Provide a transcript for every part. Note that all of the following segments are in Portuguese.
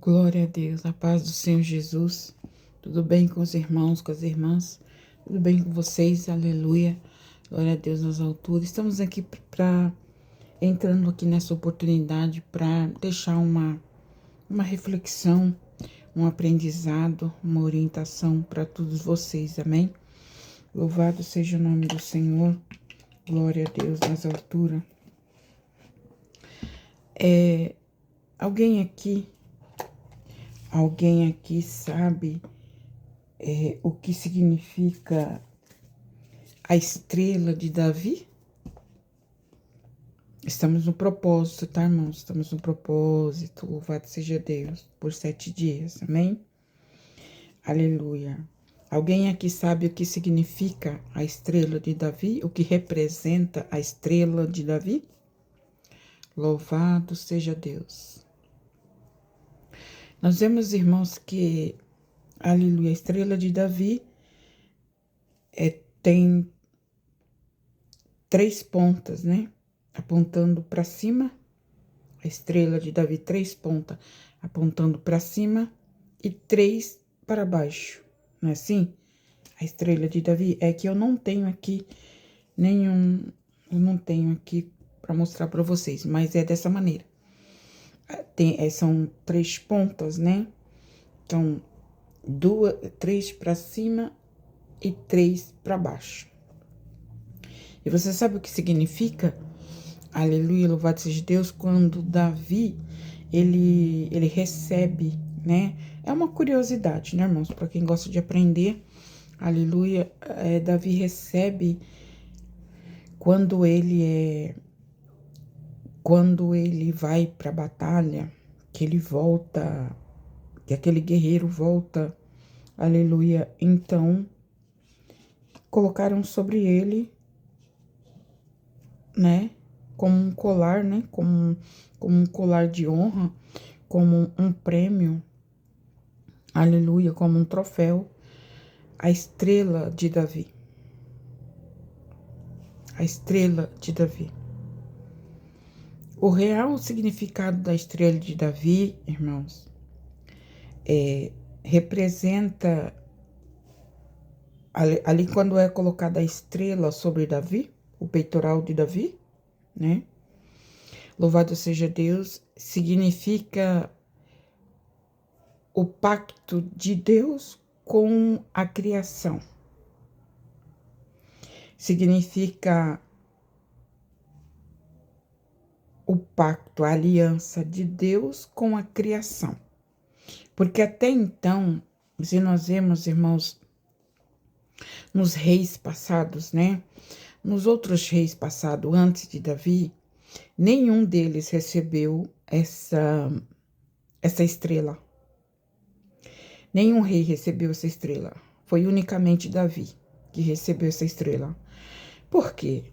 Glória a Deus, a paz do Senhor Jesus. Tudo bem com os irmãos, com as irmãs? Tudo bem com vocês? Aleluia. Glória a Deus nas alturas. Estamos aqui para entrando aqui nessa oportunidade para deixar uma reflexão, um aprendizado, uma orientação para todos vocês. Amém? Louvado seja o nome do Senhor. Glória a Deus nas alturas. Alguém aqui sabe o que significa a estrela de Davi? Estamos no propósito, tá, irmãos? Estamos no propósito. Louvado seja Deus por 7 dias, amém? Aleluia. Alguém aqui sabe o que significa a estrela de Davi? O que representa a estrela de Davi? Louvado seja Deus. Nós vemos, irmãos, que, aleluia, a estrela de Davi tem 3 pontas, né? Apontando para cima. A estrela de Davi, 3 pontas apontando para cima e 3 para baixo. Não é assim? A estrela de Davi é que eu não tenho aqui para mostrar para vocês, mas é dessa maneira. São 3 pontas, né? Então, 3 para cima e 3 para baixo. E você sabe o que significa? Aleluia, louvado seja Deus, quando Davi, ele recebe, né? É uma curiosidade, né, irmãos? Para quem gosta de aprender, aleluia, Davi recebe quando ele vai para a batalha, que ele volta, que aquele guerreiro volta, aleluia. Então, colocaram sobre ele, né? Como um colar, né? Como um colar de honra, como um prêmio, aleluia, como um troféu, a estrela de Davi. A estrela de Davi. O real significado da estrela de Davi, irmãos, representa, ali quando é colocada a estrela sobre Davi, o peitoral de Davi, né? Louvado seja Deus, significa o pacto de Deus com a criação. Significa o pacto, a aliança de Deus com a criação. Porque até então, se nós vemos, irmãos, nos reis passados, né? Nos outros reis passados, antes de Davi, nenhum deles recebeu essa estrela. Nenhum rei recebeu essa estrela. Foi unicamente Davi que recebeu essa estrela. Por quê?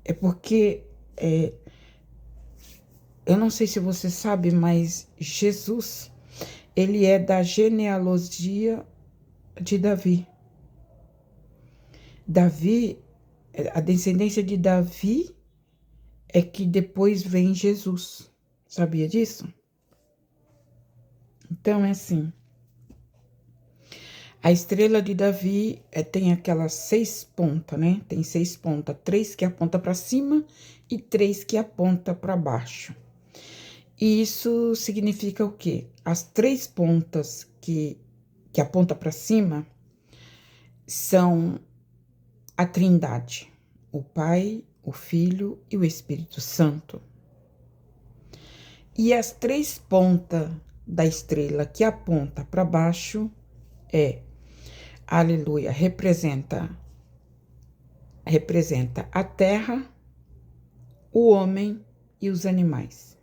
É porque, eu não sei se você sabe, mas Jesus, ele é da genealogia de Davi. Davi, a descendência de Davi é que depois vem Jesus. Sabia disso? Então, é assim. A estrela de Davi tem aquelas 6 pontas, né? Tem 6 pontas. 3 que aponta para cima e 3 que aponta para baixo. E isso significa o quê? As 3 pontas que aponta para cima são a Trindade. O Pai, o Filho e o Espírito Santo. E as 3 pontas da estrela que aponta para baixo aleluia, representa a terra, o homem e os animais.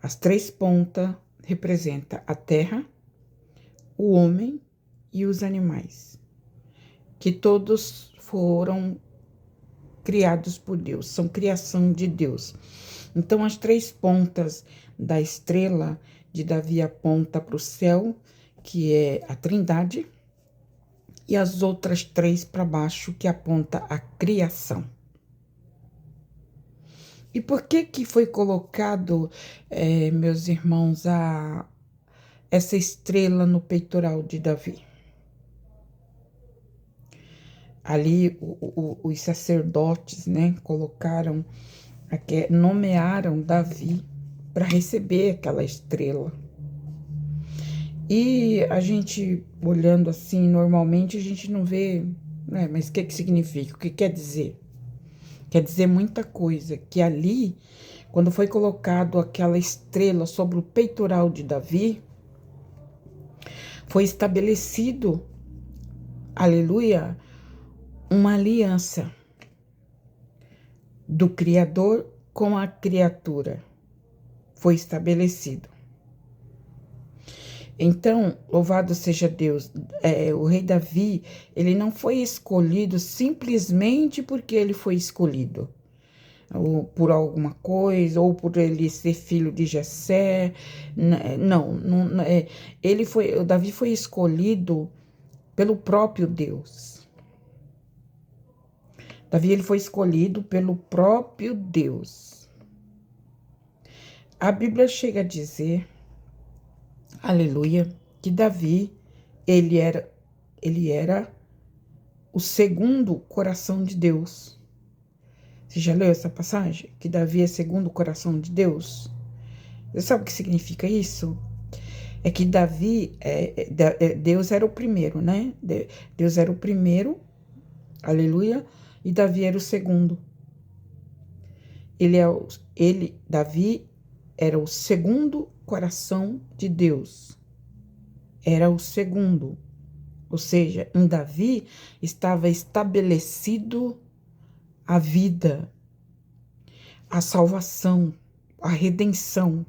As 3 pontas representam a terra, o homem e os animais, que todos foram criados por Deus, são criação de Deus. Então, as 3 pontas da estrela de Davi aponta para o céu, que é a Trindade, e as outras 3 para baixo, que aponta a criação. E por que que foi colocado, meus irmãos, essa estrela no peitoral de Davi? Ali os sacerdotes, né, colocaram, nomearam Davi para receber aquela estrela. E a gente, olhando assim, normalmente a gente não vê, né, mas o que que significa? O que quer dizer? Quer dizer muita coisa, que ali, quando foi colocado aquela estrela sobre o peitoral de Davi, foi estabelecido, aleluia, uma aliança do Criador com a criatura. Foi estabelecido. Então, louvado seja Deus, o rei Davi, ele não foi escolhido simplesmente porque ele foi escolhido, ou por alguma coisa, ou por ele ser filho de Jessé. Não, o Davi foi escolhido pelo próprio Deus. Davi, ele foi escolhido pelo próprio Deus. A Bíblia chega a dizer, aleluia, que Davi, ele era o segundo coração de Deus. Você já leu essa passagem? Que Davi é segundo o coração de Deus? Você sabe o que significa isso? É que Davi, Deus era o primeiro, né? Deus era o primeiro, aleluia, e Davi era o segundo. Davi era o segundo coração de Deus. Era o segundo. Ou seja, em Davi estava estabelecido a vida, a salvação, a redenção,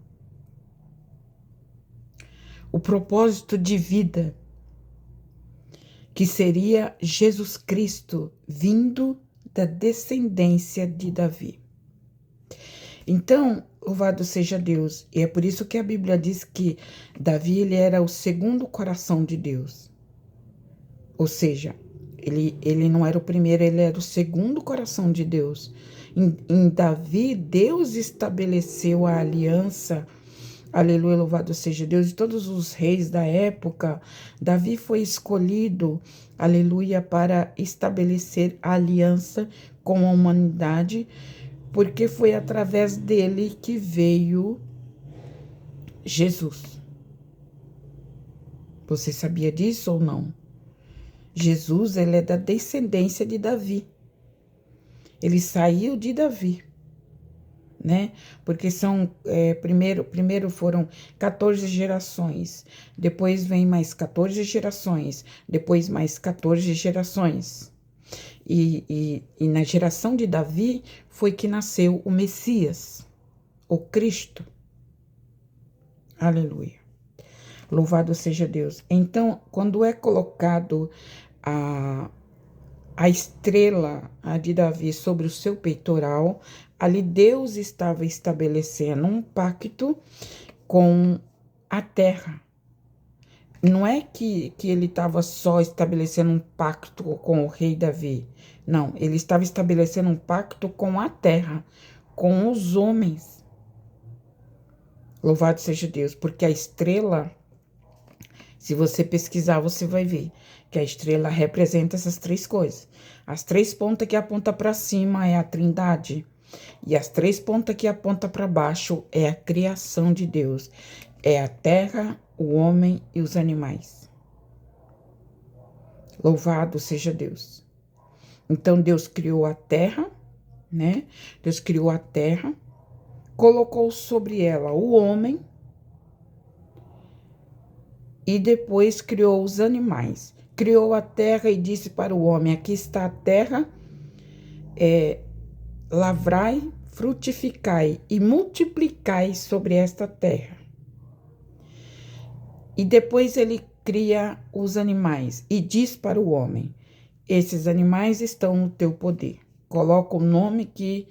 o propósito de vida, que seria Jesus Cristo vindo da descendência de Davi. Então, louvado seja Deus, e é por isso que a Bíblia diz que Davi, ele era o segundo coração de Deus. Ou seja, ele não era o primeiro, ele era o segundo coração de Deus. Em Davi, Deus estabeleceu a aliança, aleluia, louvado seja Deus, de todos os reis da época. Davi foi escolhido, aleluia, para estabelecer a aliança com a humanidade, porque foi através dele que veio Jesus. Você sabia disso ou não? Jesus, ele é da descendência de Davi. Ele saiu de Davi, né? Porque primeiro foram 14 gerações, depois vem mais 14 gerações, depois mais 14 gerações. E na geração de Davi foi que nasceu o Messias, o Cristo. Aleluia. Louvado seja Deus. Então, quando é colocado a estrela de Davi sobre o seu peitoral, ali Deus estava estabelecendo um pacto com a terra. Não é que ele estava só estabelecendo um pacto com o rei Davi. Não, ele estava estabelecendo um pacto com a terra, com os homens. Louvado seja Deus, porque a estrela, se você pesquisar, você vai ver que a estrela representa essas três coisas. As três pontas que apontam para cima é a Trindade. E as três pontas que apontam para baixo é a criação de Deus. É a terra, o homem e os animais. Louvado seja Deus. Então, Deus criou a terra, né? Deus criou a terra, colocou sobre ela o homem e depois criou os animais. Criou a terra e disse para o homem: aqui está a terra, lavrai, frutificai e multiplicai sobre esta terra. E depois ele cria os animais e diz para o homem: esses animais estão no teu poder. Coloca o nome que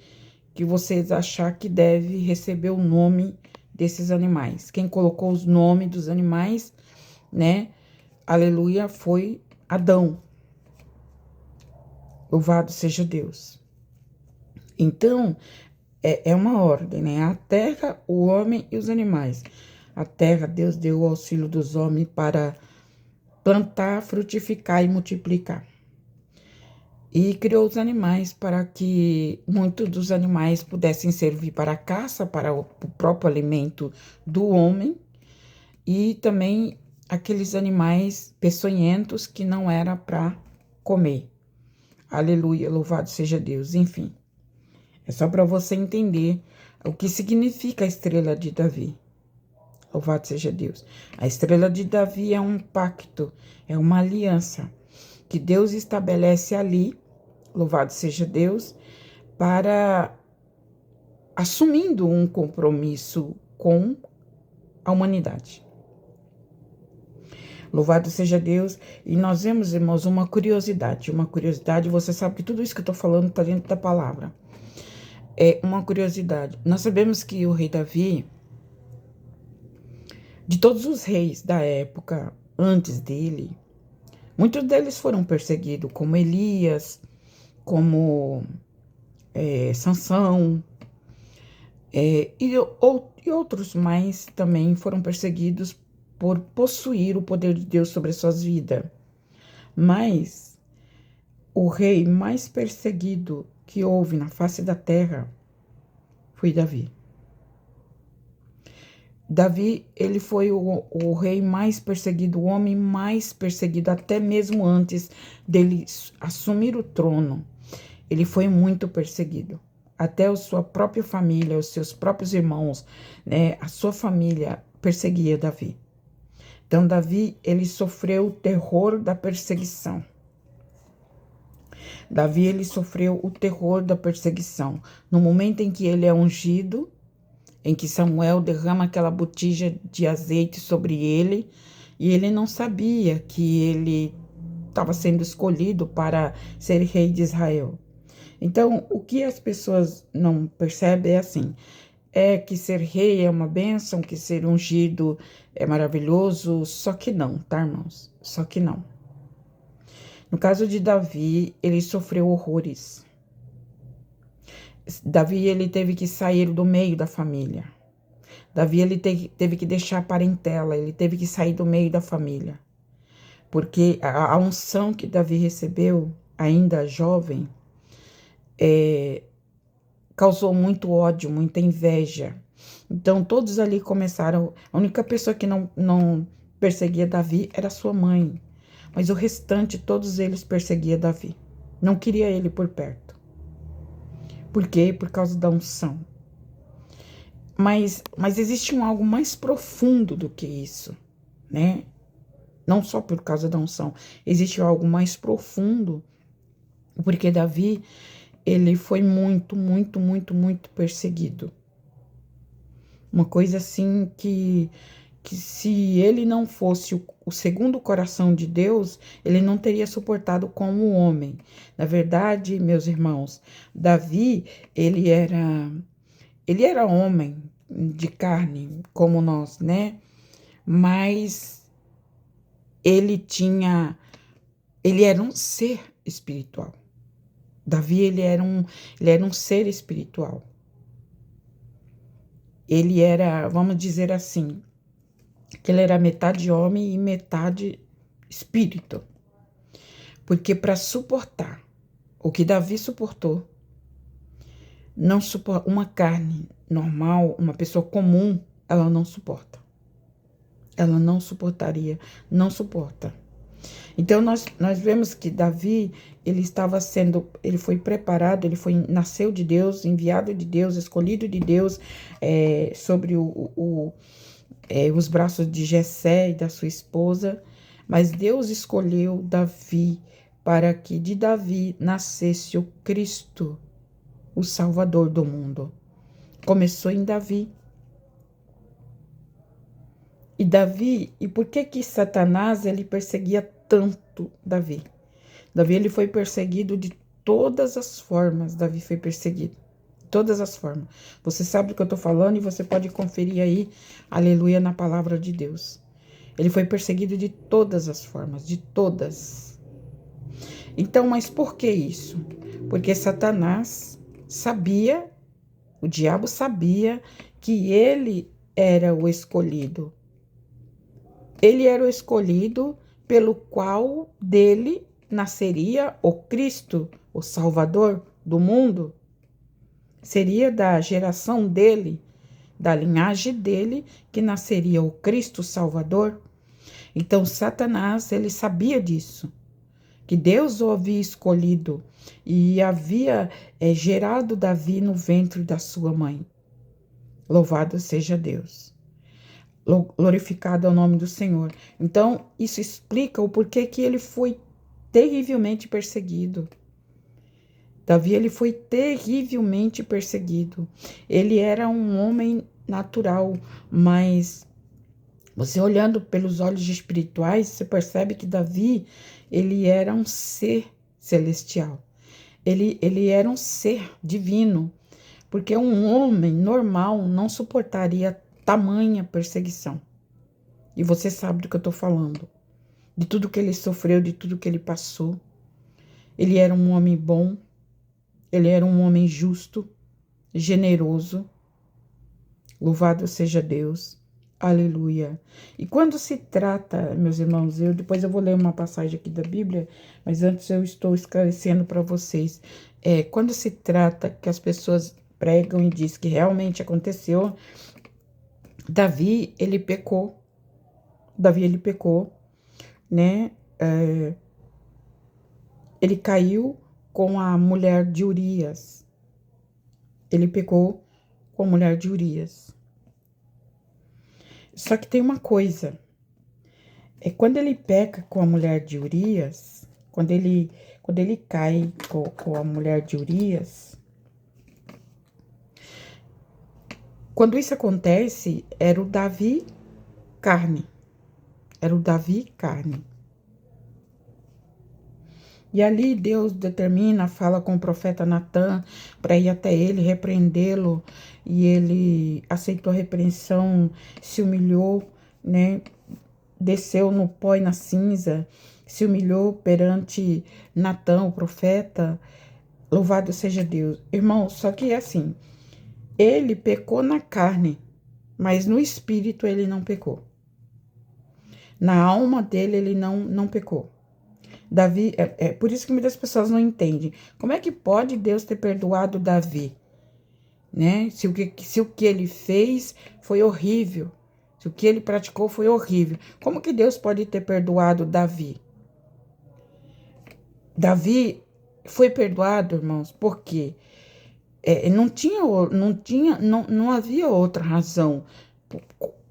vocês achar que deve receber o nome desses animais. Quem colocou os nomes dos animais, né? Aleluia, foi Adão. Louvado seja Deus. Então, é uma ordem, né? A terra, o homem e os animais. A terra, Deus deu o auxílio dos homens para plantar, frutificar e multiplicar. E criou os animais para que muitos dos animais pudessem servir para a caça, para o próprio alimento do homem, e também aqueles animais peçonhentos que não era para comer. Aleluia, louvado seja Deus. Enfim, é só para você entender o que significa a estrela de Davi. Louvado seja Deus. A estrela de Davi é um pacto, é uma aliança que Deus estabelece ali, louvado seja Deus, para assumindo um compromisso com a humanidade. Louvado seja Deus. E nós vemos, irmãos, uma curiosidade. Você sabe que tudo isso que eu estou falando está dentro da palavra. É uma curiosidade. Nós sabemos que o rei Davi, de todos os reis da época antes dele, muitos deles foram perseguidos, como Elias, como Sansão, e outros mais também foram perseguidos por possuir o poder de Deus sobre as suas vidas. Mas o rei mais perseguido que houve na face da terra foi Davi. Davi, ele foi o rei mais perseguido, o homem mais perseguido, até mesmo antes dele assumir o trono. Ele foi muito perseguido. Até a sua própria família, os seus próprios irmãos, né, a sua família perseguia Davi. Então, Davi, ele sofreu o terror da perseguição. Davi, ele sofreu o terror da perseguição. No momento em que ele é ungido, em que Samuel derrama aquela botija de azeite sobre ele, e ele não sabia que ele estava sendo escolhido para ser rei de Israel. Então, o que as pessoas não percebem é assim, é que ser rei é uma bênção, que ser ungido é maravilhoso, só que não, tá, irmãos? Só que não. No caso de Davi, ele sofreu horrores. Davi, ele teve que sair do meio da família. Davi, ele teve que deixar a parentela, ele teve que sair do meio da família. Porque a unção que Davi recebeu, ainda jovem, causou muito ódio, muita inveja. Então, todos ali começaram... A única pessoa que não perseguia Davi era sua mãe. Mas o restante, todos eles perseguiam Davi. Não queria ele por perto. Por quê? Por causa da unção. Mas existe algo mais profundo do que isso, né? Não só por causa da unção. Existe algo mais profundo. Porque Davi, ele foi muito, muito, muito, muito perseguido. Uma coisa assim que se ele não fosse o segundo coração de Deus, ele não teria suportado como homem. Na verdade, meus irmãos, Davi, ele era homem de carne, como nós, né? Mas ele era um ser espiritual. Davi, ele era um ser espiritual. Ele era, vamos dizer assim, que ele era metade homem e metade espírito. Porque para suportar o que Davi suportou, uma carne normal, uma pessoa comum, ela não suporta. Ela não suportaria, não suporta. Então, nós vemos que Davi, ele foi preparado, nasceu de Deus, enviado de Deus, escolhido de Deus, sobre os braços de Jessé e da sua esposa, mas Deus escolheu Davi para que de Davi nascesse o Cristo, o Salvador do mundo. Começou em Davi. E por que Satanás, ele perseguia tanto Davi? Davi, ele foi perseguido de todas as formas. Davi foi perseguido. Todas as formas. Você sabe do que eu estou falando e você pode conferir aí, aleluia, na palavra de Deus. Ele foi perseguido de todas as formas, de todas. Então, mas por que isso? Porque Satanás sabia O diabo sabia que ele era o escolhido. Ele era o escolhido pelo qual dele nasceria o Cristo, o Salvador do mundo. Seria da geração dele, da linhagem dele, que nasceria o Cristo Salvador. Então, Satanás, ele sabia disso, que Deus o havia escolhido e havia gerado Davi no ventre da sua mãe. Louvado seja Deus. Glorificado é o nome do Senhor. Então, isso explica o porquê que ele foi terrivelmente perseguido. Davi, ele foi terrivelmente perseguido. Ele era um homem natural, mas você olhando pelos olhos espirituais, você percebe que Davi, ele era um ser celestial. Ele era um ser divino, porque um homem normal não suportaria tamanha perseguição. E você sabe do que eu estou falando, de tudo que ele sofreu, de tudo que ele passou. Ele era um homem bom, ele era um homem justo, generoso. Louvado seja Deus. Aleluia. E quando se trata, meus irmãos, depois eu vou ler uma passagem aqui da Bíblia, mas antes eu estou esclarecendo para vocês. Quando se trata que as pessoas pregam e dizem que realmente aconteceu, Davi, ele pecou. Davi, ele pecou, né? Ele caiu com a mulher de Urias. Ele pecou com a mulher de Urias. Só que tem uma coisa. Quando ele peca com a mulher de Urias, quando ele cai com a mulher de Urias, quando isso acontece, era o Davi carne. Era o Davi carne. E ali Deus determina, fala com o profeta Natã para ir até ele, repreendê-lo. E ele aceitou a repreensão, se humilhou, né? Desceu no pó e na cinza, se humilhou perante Natã, o profeta. Louvado seja Deus. Irmão, só que é assim, ele pecou na carne, mas no espírito ele não pecou. Na alma dele ele não pecou. Davi, por isso que muitas pessoas não entendem. Como é que pode Deus ter perdoado Davi? Né? Se o que ele fez foi horrível. Se o que ele praticou foi horrível. Como que Deus pode ter perdoado Davi? Davi foi perdoado, irmãos, porque não havia outra razão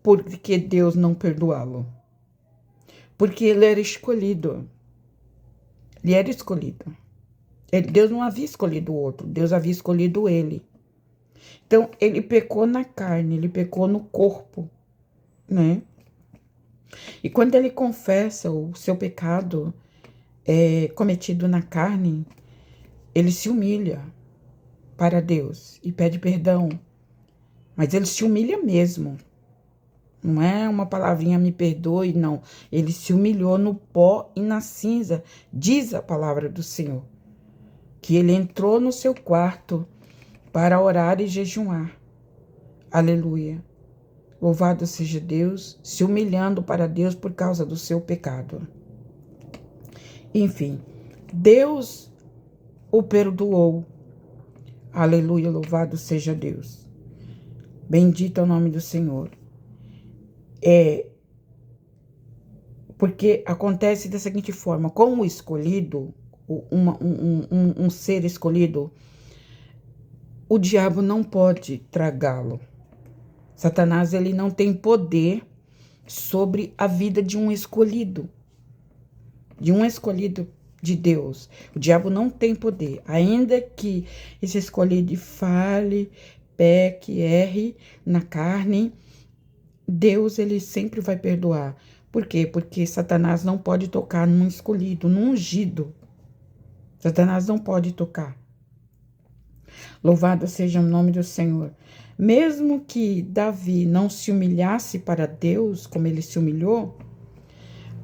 por que Deus não perdoá-lo. Porque ele era escolhido. Ele era escolhido. Deus não havia escolhido o outro, Deus havia escolhido ele. Então, ele pecou na carne, ele pecou no corpo, né? E quando ele confessa o seu pecado cometido na carne, ele se humilha para Deus e pede perdão. Mas ele se humilha mesmo. Não é uma palavrinha me perdoe, não. Ele se humilhou no pó e na cinza, diz a palavra do Senhor. Que ele entrou no seu quarto para orar e jejuar. Aleluia. Louvado seja Deus, se humilhando para Deus por causa do seu pecado. Enfim, Deus o perdoou. Aleluia, louvado seja Deus. Bendito é o nome do Senhor. Porque acontece da seguinte forma, com o escolhido, um ser escolhido, o diabo não pode tragá-lo. Satanás, ele não tem poder sobre a vida de um escolhido de Deus. O diabo não tem poder, ainda que esse escolhido fale, peque, erre na carne, Deus, ele sempre vai perdoar. Por quê? Porque Satanás não pode tocar num escolhido, num ungido. Satanás não pode tocar. Louvado seja o nome do Senhor. Mesmo que Davi não se humilhasse para Deus, como ele se humilhou,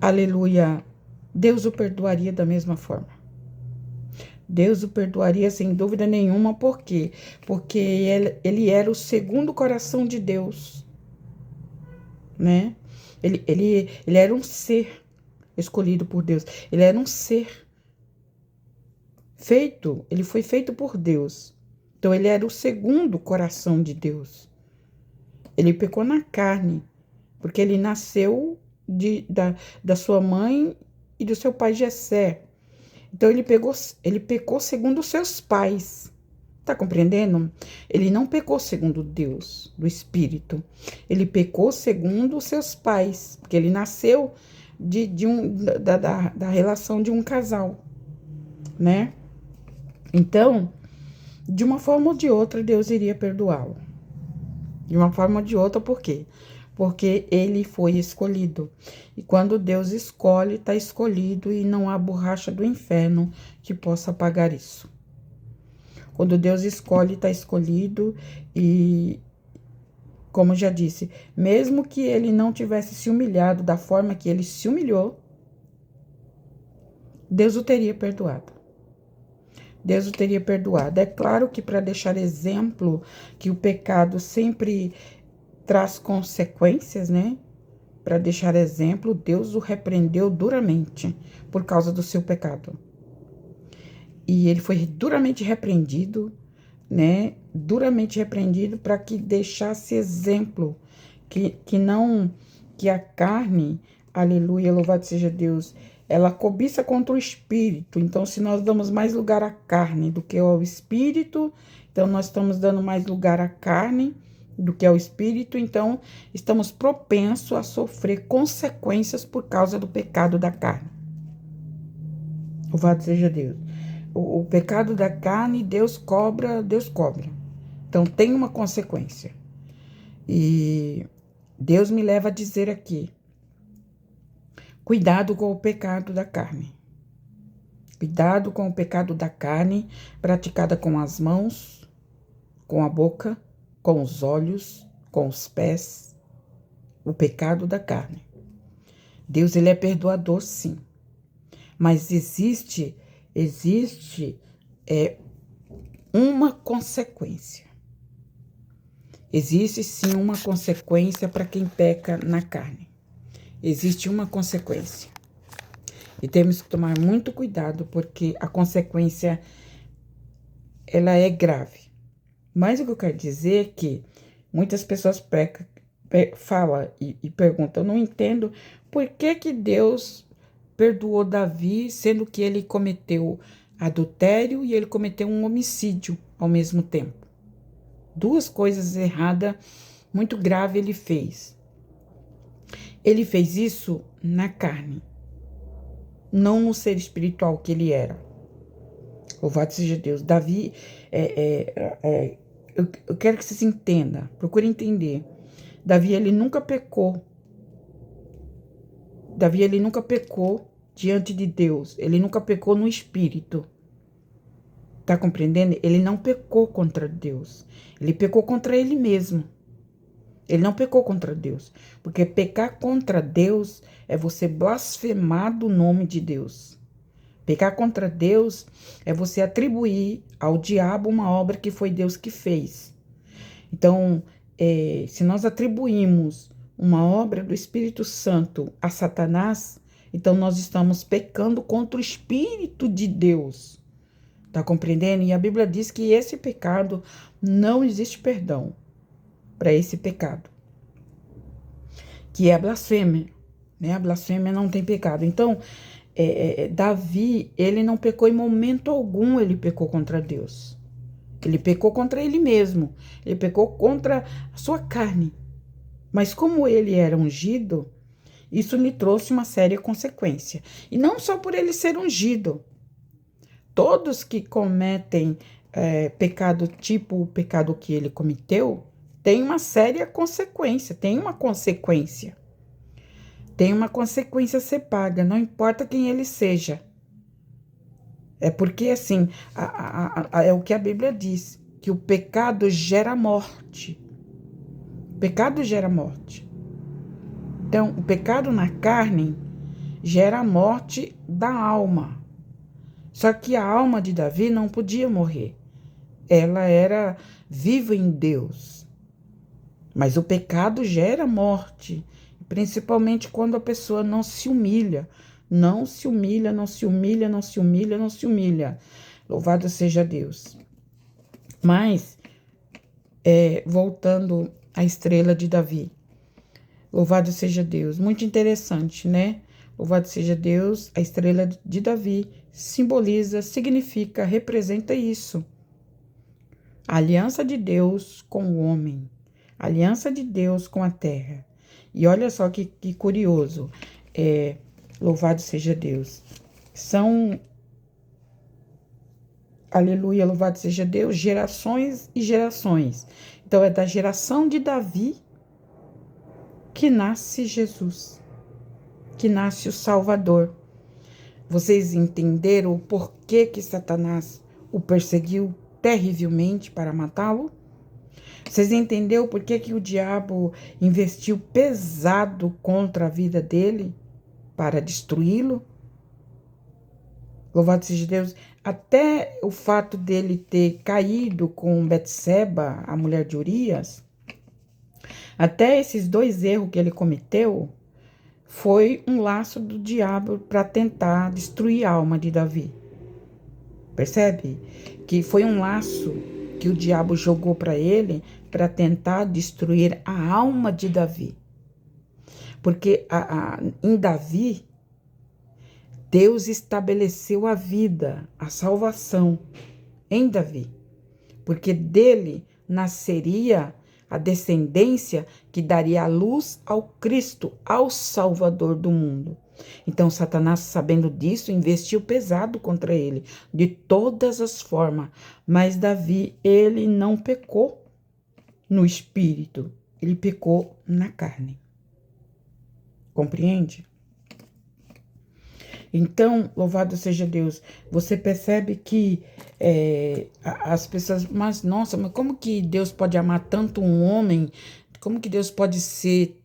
aleluia, Deus o perdoaria da mesma forma. Deus o perdoaria sem dúvida nenhuma, por quê? Porque ele era o segundo coração de Deus, né? Ele era um ser escolhido por Deus. Ele era um ser feito, ele foi feito por Deus. Então, ele era o segundo coração de Deus. Ele pecou na carne, porque ele nasceu da sua mãe e do seu pai Jessé. Então, ele pecou segundo os seus pais. Tá compreendendo? Ele não pecou segundo Deus, do Espírito. Ele pecou segundo os seus pais, porque ele nasceu da relação de um casal, né? Então, de uma forma ou de outra, Deus iria perdoá-lo. De uma forma ou de outra, por quê? Porque ele foi escolhido. E quando Deus escolhe, está escolhido e não há borracha do inferno que possa apagar isso. Quando Deus escolhe, está escolhido e, como já disse, mesmo que ele não tivesse se humilhado da forma que ele se humilhou, Deus o teria perdoado. Deus o teria perdoado. É claro que para deixar exemplo que o pecado sempre traz consequências, né? Para deixar exemplo, Deus o repreendeu duramente por causa do seu pecado. E ele foi duramente repreendido, né? Duramente repreendido para que deixasse exemplo, que a carne, aleluia, louvado seja Deus, ela cobiça contra o espírito. Então, se nós damos mais lugar à carne do que ao espírito, então nós estamos dando mais lugar à carne do que ao espírito, então estamos propensos a sofrer consequências por causa do pecado da carne. Louvado seja Deus. O pecado da carne, Deus cobra. Então tem uma consequência. E Deus me leva a dizer aqui: cuidado com o pecado da carne. Cuidado com o pecado da carne, praticada com as mãos, com a boca, com os olhos, com os pés. O pecado da carne. Deus, ele é perdoador, sim. Mas existe uma consequência. Existe sim uma consequência para quem peca na carne. Existe uma consequência. E temos que tomar muito cuidado, porque a consequência, ela é grave. Mas o que eu quero dizer é que muitas pessoas falam e perguntam: eu não entendo por que Deus perdoou Davi, sendo que ele cometeu adultério e ele cometeu um homicídio ao mesmo tempo. Duas coisas erradas, muito grave ele fez. Ele fez isso na carne, não no ser espiritual que ele era. Louvado seja Deus. Davi, eu quero que vocês entendam, procurem entender. Davi, ele nunca pecou. Davi, ele nunca pecou diante de Deus. Ele nunca pecou no espírito. Tá compreendendo? Ele não pecou contra Deus. Ele pecou contra ele mesmo. Ele não pecou contra Deus. Porque pecar contra Deus é você blasfemar do nome de Deus. Pecar contra Deus é você atribuir ao diabo uma obra que foi Deus que fez. Então, se nós atribuímos uma obra do Espírito Santo a Satanás, então nós estamos pecando contra o Espírito de Deus. Tá compreendendo? E a Bíblia diz que esse pecado, não existe perdão para esse pecado, que é a blasfêmia, né? A blasfêmia não tem pecado. Então, Davi, ele não pecou em momento algum, ele pecou contra Deus. Ele pecou contra ele mesmo. Ele pecou contra a sua carne. Mas como ele era ungido, isso lhe trouxe uma séria consequência. E não só por ele ser ungido. Todos que cometem pecado tipo o pecado que ele cometeu, tem uma séria consequência. Tem uma consequência. Tem uma consequência a ser paga, não importa quem ele seja. É porque, assim, é o que a Bíblia diz, que o pecado gera morte. O pecado gera morte. Então, o pecado na carne gera a morte da alma. Só que a alma de Davi não podia morrer. Ela era viva em Deus. Mas o pecado gera morte, principalmente quando a pessoa não se humilha. Não se humilha, não se humilha, não se humilha, não se humilha. Louvado seja Deus. Mas, voltando à estrela de Davi. Louvado seja Deus. Muito interessante, né? Louvado seja Deus, a estrela de Davi simboliza, significa, representa isso. A aliança de Deus com o homem. A aliança de Deus com a terra. E olha só que curioso. Louvado seja Deus. São, aleluia, louvado seja Deus, gerações e gerações. Então, é da geração de Davi que nasce Jesus, que nasce o Salvador. Vocês entenderam o porquê que Satanás o perseguiu terrivelmente para matá-lo? Vocês entenderam por que o diabo investiu pesado contra a vida dele para destruí-lo? Louvado seja Deus. Até o fato dele ter caído com Betseba, a mulher de Urias, até esses 2 erros que ele cometeu, foi um laço do diabo para tentar destruir a alma de Davi. Percebe? Que foi um laço que o diabo jogou para ele para tentar destruir a alma de Davi. Porque em Davi, Deus estabeleceu a vida, a salvação em Davi. Porque dele nasceria a descendência que daria a luz ao Cristo, ao Salvador do mundo. Então, Satanás, sabendo disso, investiu pesado contra ele, de todas as formas. Mas Davi, ele não pecou no espírito, ele pecou na carne. Compreende? Então, louvado seja Deus, você percebe que as pessoas, mas nossa, mas como que Deus pode amar tanto um homem? Como que Deus pode ser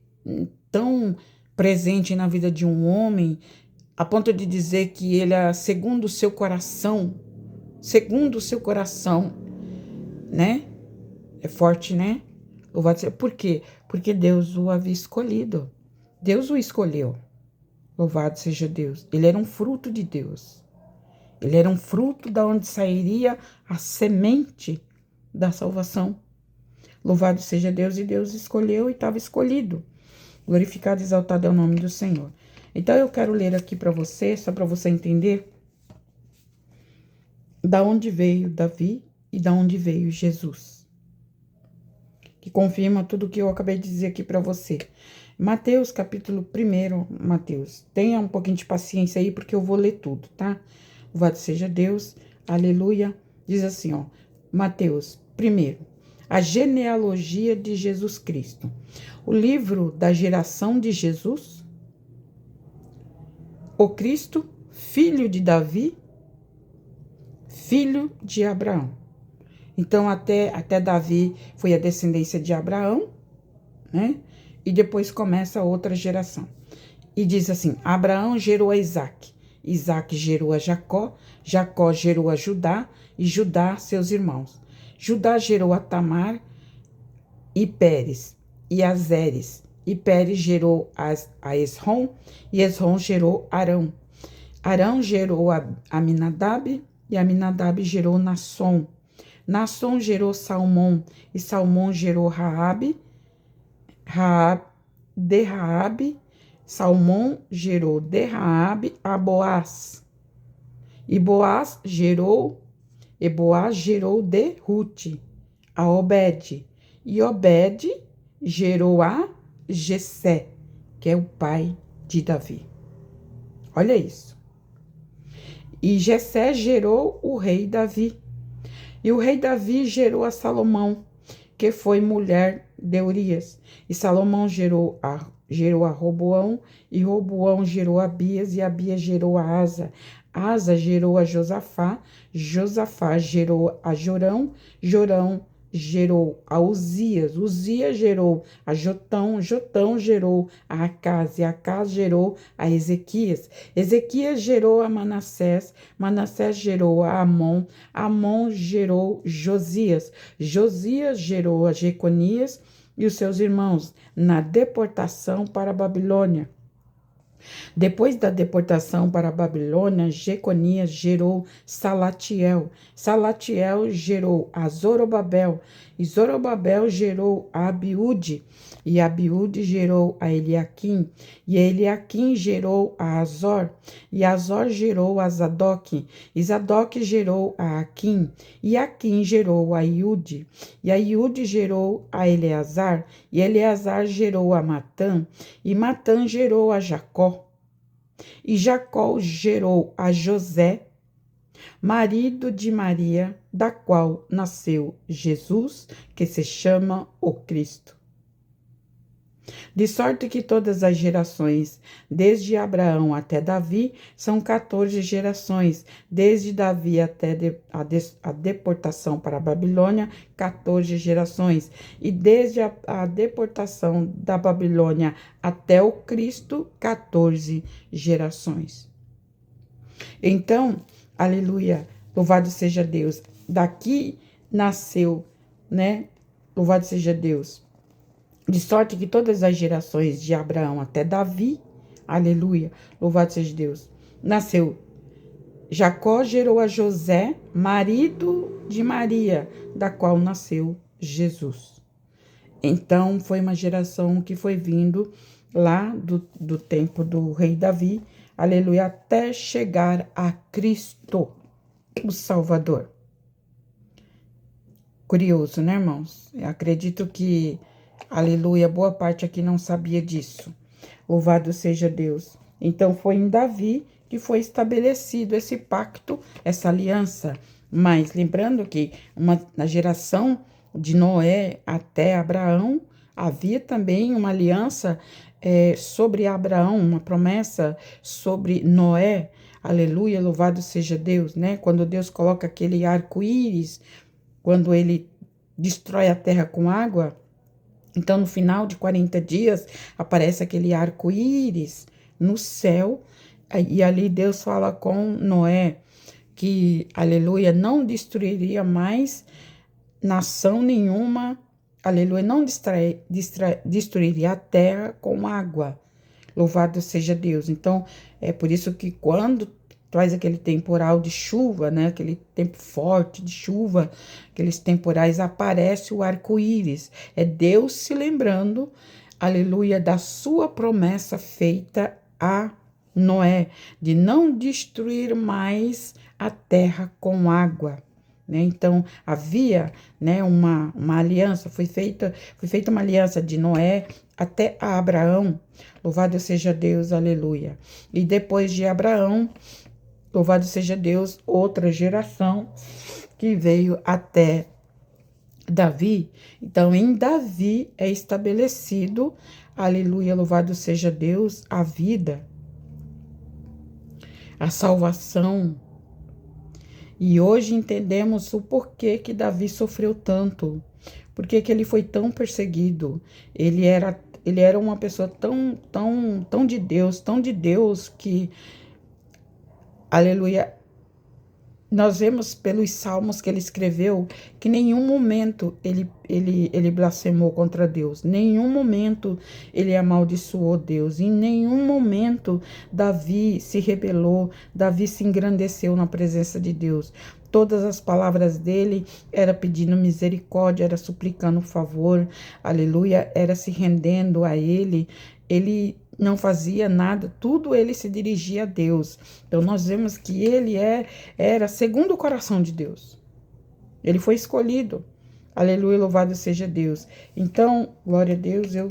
tão presente na vida de um homem, a ponto de dizer que ele é segundo o seu coração, né? É forte, né? Louvado seja. Por quê? Porque Deus o havia escolhido. Deus o escolheu. Louvado seja Deus. Ele era um fruto de Deus. Ele era um fruto da onde sairia a semente da salvação. Louvado seja Deus, e Deus escolheu e estava escolhido. Glorificado e exaltado é o nome do Senhor. Então, eu quero ler aqui para você, só para você entender da onde veio Davi e da onde veio Jesus. Que confirma tudo o que eu acabei de dizer aqui para você. Mateus, capítulo 1, Mateus. Tenha um pouquinho de paciência aí, porque eu vou ler tudo, tá? Louvado seja Deus, aleluia. Diz assim, ó, Mateus, 1, a genealogia de Jesus Cristo. O livro da geração de Jesus, o Cristo, filho de Davi, filho de Abraão. Então, até Davi foi a descendência de Abraão, né? E depois começa outra geração. E diz assim, Abraão gerou a Isaque, Isaque gerou a Jacó, Jacó gerou a Judá, e Judá seus irmãos. Judá gerou a Tamar e Pérez, e a Zeres, e Pérez gerou a Esrom, e Esrom gerou Arão. Arão gerou a Aminadab, e Aminadab gerou Nasson. Nasson gerou Salmão, e Salmão gerou de Raabe, Salmão gerou de Raabe a Boaz. E Boaz gerou de Rute a Obed. E Obed gerou a Jessé, que é o pai de Davi. Olha isso. E Jessé gerou o rei Davi. E o rei Davi gerou a Salomão, que foi mulher de Urias. E Salomão gerou a Roboão, e Roboão gerou a Abias, e Abias gerou a Asa. Asa gerou a Josafá, Josafá gerou a Jorão, Jorão gerou a Uzias, Uzias gerou a Jotão, Jotão gerou a Acás, e Acás gerou a Ezequias, Ezequias gerou a Manassés, Manassés gerou a Amon, Amon gerou Josias, Josias gerou a Jeconias e os seus irmãos na deportação para a Babilônia. Depois da deportação para a Babilônia, Jeconias gerou Salatiel. Salatiel gerou a Zorobabel. E Zorobabel gerou a Abiúde. E Abiúde gerou a Eliaquim. E Eliaquim gerou a Azor. E Azor gerou a Zadok. E Zadok gerou a Aquim. E Aquim gerou a Iude. E a Iude gerou a Eleazar. E Eleazar gerou a Matã. E Matã gerou a Jacó. E Jacó gerou a José, marido de Maria, da qual nasceu Jesus, que se chama o Cristo. De sorte que todas as gerações, desde Abraão até Davi, são 14 gerações, desde Davi até a deportação para a Babilônia, 14 gerações, e desde a deportação da Babilônia até o Cristo, 14 gerações. Então, aleluia, louvado seja Deus, daqui nasceu, né? Louvado seja Deus. De sorte que todas as gerações de Abraão até Davi, aleluia, louvado seja Deus, nasceu. Jacó gerou a José, marido de Maria, da qual nasceu Jesus. Então, foi uma geração que foi vindo lá do tempo do rei Davi, aleluia, até chegar a Cristo, o Salvador. Curioso, né, irmãos? Eu acredito que aleluia, boa parte aqui não sabia disso. Louvado seja Deus. Então, foi em Davi que foi estabelecido esse pacto, essa aliança. Mas, lembrando que na geração de Noé até Abraão, havia também uma aliança sobre Abraão, uma promessa sobre Noé. Aleluia, louvado seja Deus, né? Quando Deus coloca aquele arco-íris, quando ele destrói a terra com água, então, no final de 40 dias, aparece aquele arco-íris no céu, e ali Deus fala com Noé que, aleluia, não destruiria mais nação nenhuma, aleluia, não destruiria a terra com água. Louvado seja Deus. Então, é por isso que quando traz aquele temporal de chuva, né? Aquele tempo forte de chuva, aqueles temporais, aparece o arco-íris. É Deus se lembrando, aleluia, da sua promessa feita a Noé, de não destruir mais a terra com água. Né? Então, havia, né, uma aliança, foi feita uma aliança de Noé até a Abraão. Louvado seja Deus, aleluia. E depois de Abraão, louvado seja Deus, outra geração que veio até Davi. Então, em Davi é estabelecido, aleluia, louvado seja Deus, a vida, a salvação. E hoje entendemos o porquê que Davi sofreu tanto, porquê que ele foi tão perseguido. Ele era uma pessoa tão de Deus que, aleluia, nós vemos pelos salmos que ele escreveu que em nenhum momento ele blasfemou contra Deus, em nenhum momento ele amaldiçoou Deus, em nenhum momento Davi se rebelou, Davi se engrandeceu na presença de Deus. Todas as palavras dele era pedindo misericórdia, era suplicando favor, aleluia, era se rendendo a ele não fazia nada, tudo ele se dirigia a Deus. Então, nós vemos que ele era segundo o coração de Deus. Ele foi escolhido. Aleluia, louvado seja Deus. Então, glória a Deus, eu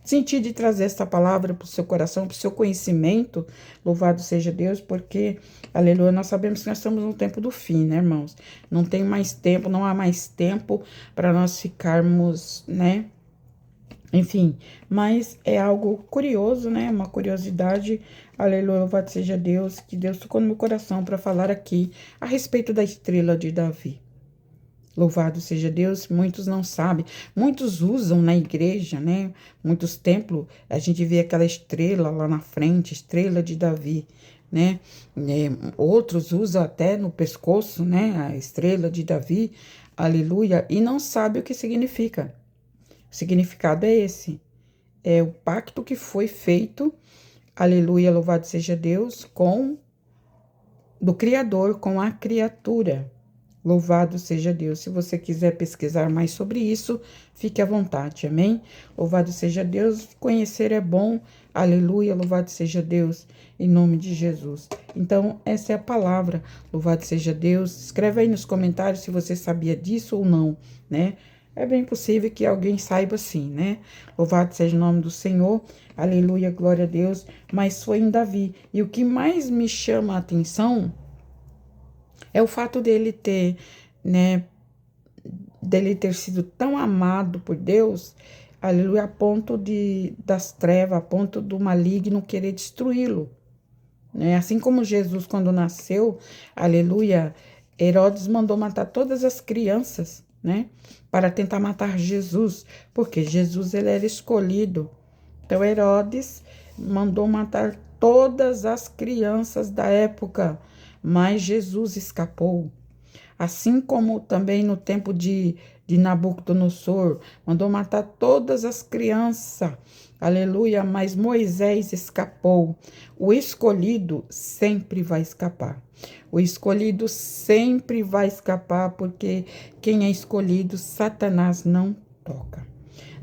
senti de trazer essa palavra para o seu coração, para o seu conhecimento. Louvado seja Deus, porque, aleluia, nós sabemos que nós estamos no tempo do fim, né, irmãos? Não tem mais tempo, não há mais tempo para nós ficarmos, né? Enfim, mas é algo curioso, né? Uma curiosidade. Aleluia, louvado seja Deus, que Deus tocou no meu coração para falar aqui a respeito da estrela de Davi. Louvado seja Deus, muitos não sabem, muitos usam na igreja, né? Muitos templos, a gente vê aquela estrela lá na frente, estrela de Davi, né? Outros usam até no pescoço, né? A estrela de Davi, aleluia, e não sabe o que significa. O significado é esse, é o pacto que foi feito, aleluia, louvado seja Deus, do Criador com a criatura. Louvado seja Deus. Se você quiser pesquisar mais sobre isso, fique à vontade, amém? Louvado seja Deus. Conhecer é bom, aleluia. Louvado seja Deus, em nome de Jesus. Então, essa é a palavra. Louvado seja Deus. Escreve aí nos comentários se você sabia disso ou não, né? É bem possível que alguém saiba sim, né? Louvado seja o nome do Senhor, aleluia, glória a Deus. Mas foi em Davi. E o que mais me chama a atenção é o fato dele ter, né, dele ter sido tão amado por Deus, aleluia, a ponto das trevas, a ponto do maligno querer destruí-lo, né? Assim como Jesus, quando nasceu, aleluia, Herodes mandou matar todas as crianças, né, para tentar matar Jesus, porque Jesus, ele era escolhido. Então, Herodes mandou matar todas as crianças da época, mas Jesus escapou. Assim como também no tempo de Nabucodonosor, mandou matar todas as crianças, aleluia, mas Moisés escapou. O escolhido sempre vai escapar. O escolhido sempre vai escapar, porque quem é escolhido, Satanás não toca.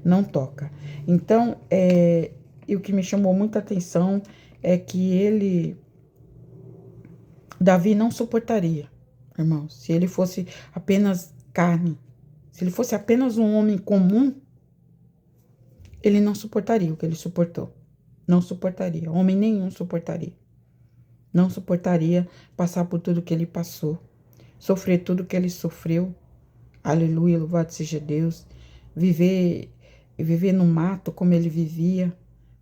Não toca. Então, e o que me chamou muita atenção é que Davi não suportaria, irmãos, se ele fosse apenas carne, se ele fosse apenas um homem comum, ele não suportaria o que ele suportou. Não suportaria, homem nenhum suportaria. Não suportaria passar por tudo que ele passou, sofrer tudo que ele sofreu. Aleluia, louvado seja Deus. Viver no mato como ele vivia,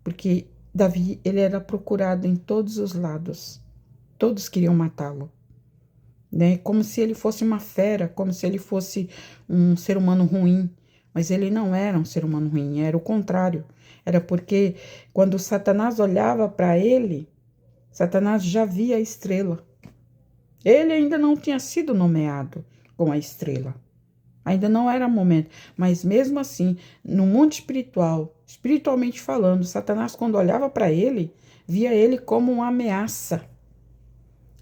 porque Davi, ele era procurado em todos os lados. Todos queriam matá-lo, né? Como se ele fosse uma fera, como se ele fosse um ser humano ruim. Mas ele não era um ser humano ruim, era o contrário. Era porque quando Satanás olhava para ele, Satanás já via a estrela. Ele ainda não tinha sido nomeado com a estrela. Ainda não era momento. Mas mesmo assim, no mundo espiritual, espiritualmente falando, Satanás, quando olhava para ele, via ele como uma ameaça.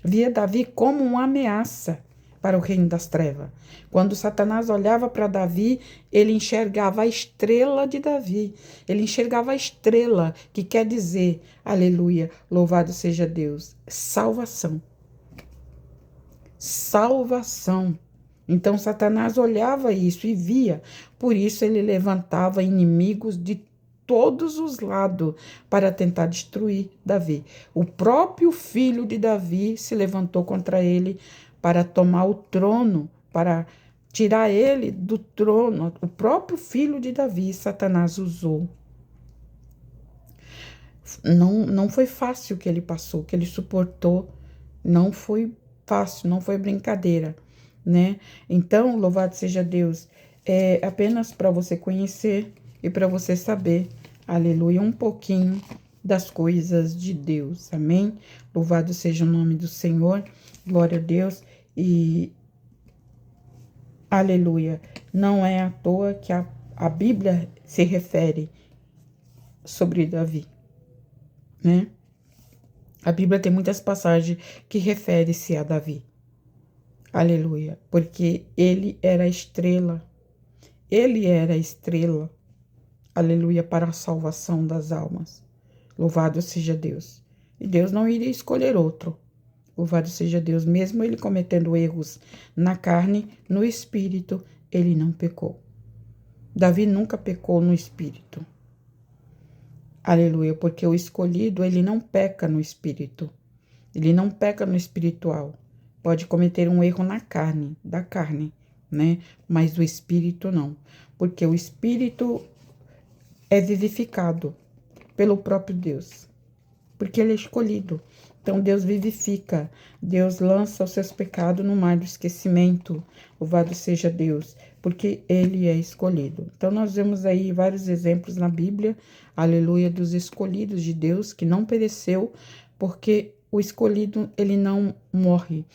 Via Davi como uma ameaça para o reino das trevas. Quando Satanás olhava para Davi, ele enxergava a estrela de Davi. Ele enxergava a estrela, que quer dizer, aleluia, louvado seja Deus, salvação. Salvação. Então Satanás olhava isso e via, por isso ele levantava inimigos de todos os lados para tentar destruir Davi. O próprio filho de Davi se levantou contra ele para tomar o trono, para tirar ele do trono. O próprio filho de Davi, Satanás usou. Não foi fácil o que ele passou, o que ele suportou. Não foi fácil, não foi brincadeira, né? Então, louvado seja Deus, é apenas para você conhecer e para você saber, aleluia, um pouquinho das coisas de Deus, amém? Louvado seja o nome do Senhor, glória a Deus e aleluia. Não é à toa que a Bíblia se refere sobre Davi, né? A Bíblia tem muitas passagens que referem-se a Davi. Aleluia, porque ele era a estrela. Ele era a estrela. Aleluia, para a salvação das almas. Louvado seja Deus. E Deus não iria escolher outro. Louvado seja Deus, mesmo ele cometendo erros na carne, no espírito, ele não pecou. Davi nunca pecou no espírito. Aleluia, porque o escolhido, ele não peca no espírito. Ele não peca no espiritual. Pode cometer um erro na carne, da carne, né? Mas do espírito não. Porque o espírito é vivificado pelo próprio Deus. Porque ele é escolhido. Então Deus vivifica, Deus lança os seus pecados no mar do esquecimento. Louvado seja Deus, porque Ele é escolhido. Então nós vemos aí vários exemplos na Bíblia, aleluia, dos escolhidos de Deus, que não pereceu, porque o escolhido, ele não morre,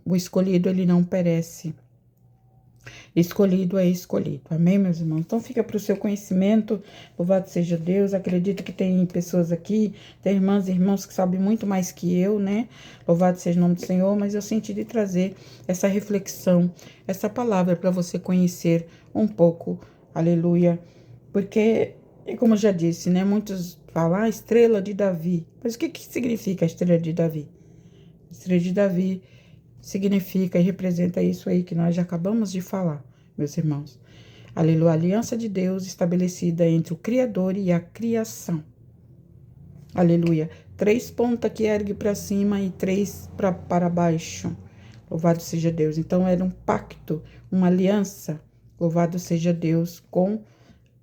o escolhido, ele não perece. Escolhido é escolhido. Amém, meus irmãos? Então fica para o seu conhecimento. Louvado seja Deus. Acredito que tem pessoas aqui, tem irmãs e irmãos que sabem muito mais que eu, né? Louvado seja o nome do Senhor. Mas eu senti de trazer essa reflexão, essa palavra para você conhecer um pouco. Aleluia. Porque, como eu já disse, né? Muitos falam, estrela de Davi. Mas o que significa a estrela de Davi? Estrela de Davi significa e representa isso aí que nós já acabamos de falar, meus irmãos. Aleluia, a aliança de Deus estabelecida entre o Criador e a criação. Aleluia, 3 pontas que ergue para cima e 3 para baixo. Louvado seja Deus. Então era um pacto, uma aliança. Louvado seja Deus com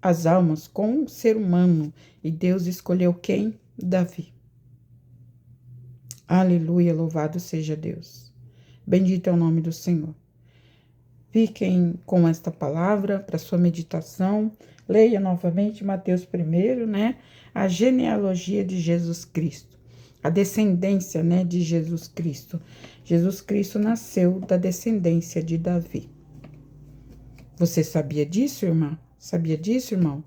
as almas, com o ser humano. E Deus escolheu quem? Davi. Aleluia, louvado seja Deus. Bendito é o nome do Senhor. Fiquem com esta palavra para sua meditação. Leia novamente Mateus 1, né? A genealogia de Jesus Cristo. A descendência, né, de Jesus Cristo. Jesus Cristo nasceu da descendência de Davi. Você sabia disso, irmã? Sabia disso, irmão?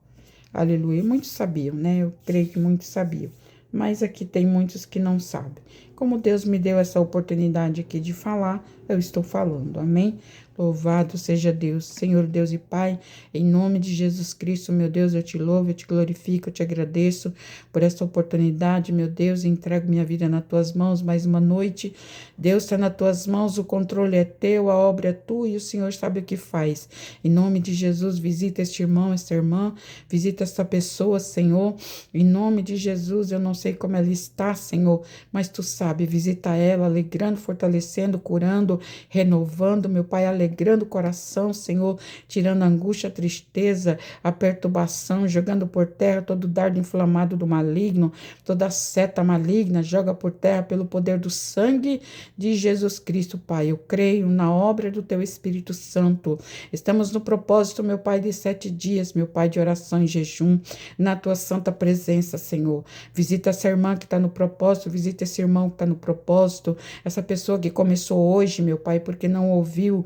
Aleluia. Muitos sabiam, né? Eu creio que muitos sabiam. Mas aqui tem muitos que não sabem. Como Deus me deu essa oportunidade aqui de falar, eu estou falando. Amém? Louvado seja Deus, Senhor Deus e Pai, em nome de Jesus Cristo, meu Deus, eu te louvo, eu te glorifico, eu te agradeço por essa oportunidade, meu Deus, entrego minha vida nas tuas mãos mais uma noite. Deus está nas tuas mãos, o controle é teu, a obra é tua e o Senhor sabe o que faz. Em nome de Jesus, visita este irmão, esta irmã, visita esta pessoa, Senhor. Em nome de Jesus, eu não sei como ela está, Senhor, mas tu sabe, visita ela, alegrando, fortalecendo, curando, renovando, meu Pai, alegrando o coração, Senhor, tirando a angústia, a tristeza, a perturbação, jogando por terra todo dardo inflamado do maligno, toda seta maligna, joga por terra pelo poder do sangue de Jesus Cristo, Pai. Eu creio na obra do Teu Espírito Santo. Estamos no propósito, meu Pai, de 7 dias, meu Pai, de oração e jejum, na Tua santa presença, Senhor. Visita essa irmã que está no propósito, visita esse irmão que está no propósito, essa pessoa que começou hoje, meu Pai, porque não ouviu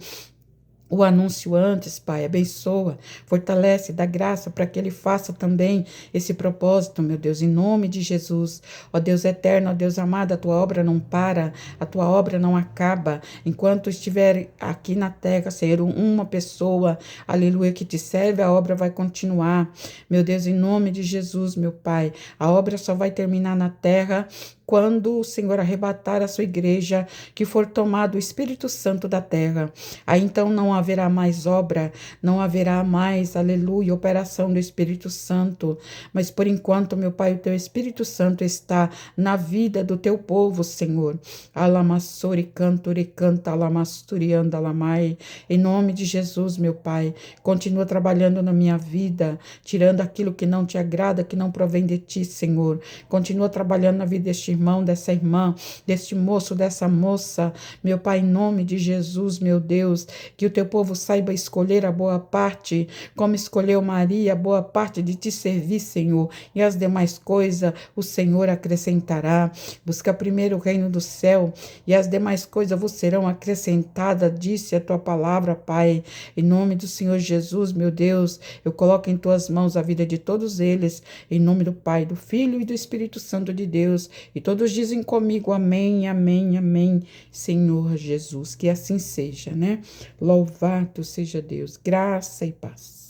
o anúncio antes, Pai, abençoa, fortalece, dá graça para que ele faça também esse propósito, meu Deus, em nome de Jesus. Ó Deus eterno, ó Deus amado, a tua obra não para, a tua obra não acaba. Enquanto estiver aqui na terra, ser uma pessoa, aleluia, que te serve, a obra vai continuar. Meu Deus, em nome de Jesus, meu Pai, a obra só vai terminar na terra quando o Senhor arrebatar a sua igreja, que for tomado o Espírito Santo da terra. Aí então não haverá mais obra, não haverá mais, aleluia, operação do Espírito Santo. Mas por enquanto, meu Pai, o teu Espírito Santo está na vida do teu povo, Senhor. Alamassori cantori canta, alamasturianda alamai. Em nome de Jesus, meu Pai, continua trabalhando na minha vida, tirando aquilo que não te agrada, que não provém de ti, Senhor. Continua trabalhando na vida deste irmão, dessa irmã, deste moço, dessa moça, meu Pai, em nome de Jesus, meu Deus, que o teu povo saiba escolher a boa parte, como escolheu Maria, a boa parte de te servir, Senhor, e as demais coisas o Senhor acrescentará. Busca primeiro o reino do céu, e as demais coisas vos serão acrescentadas, disse a tua palavra, Pai, em nome do Senhor Jesus, meu Deus, eu coloco em tuas mãos a vida de todos eles, em nome do Pai, do Filho e do Espírito Santo de Deus, e todos dizem comigo, amém, amém, amém, Senhor Jesus, que assim seja, né? Louvado seja Deus, graça e paz.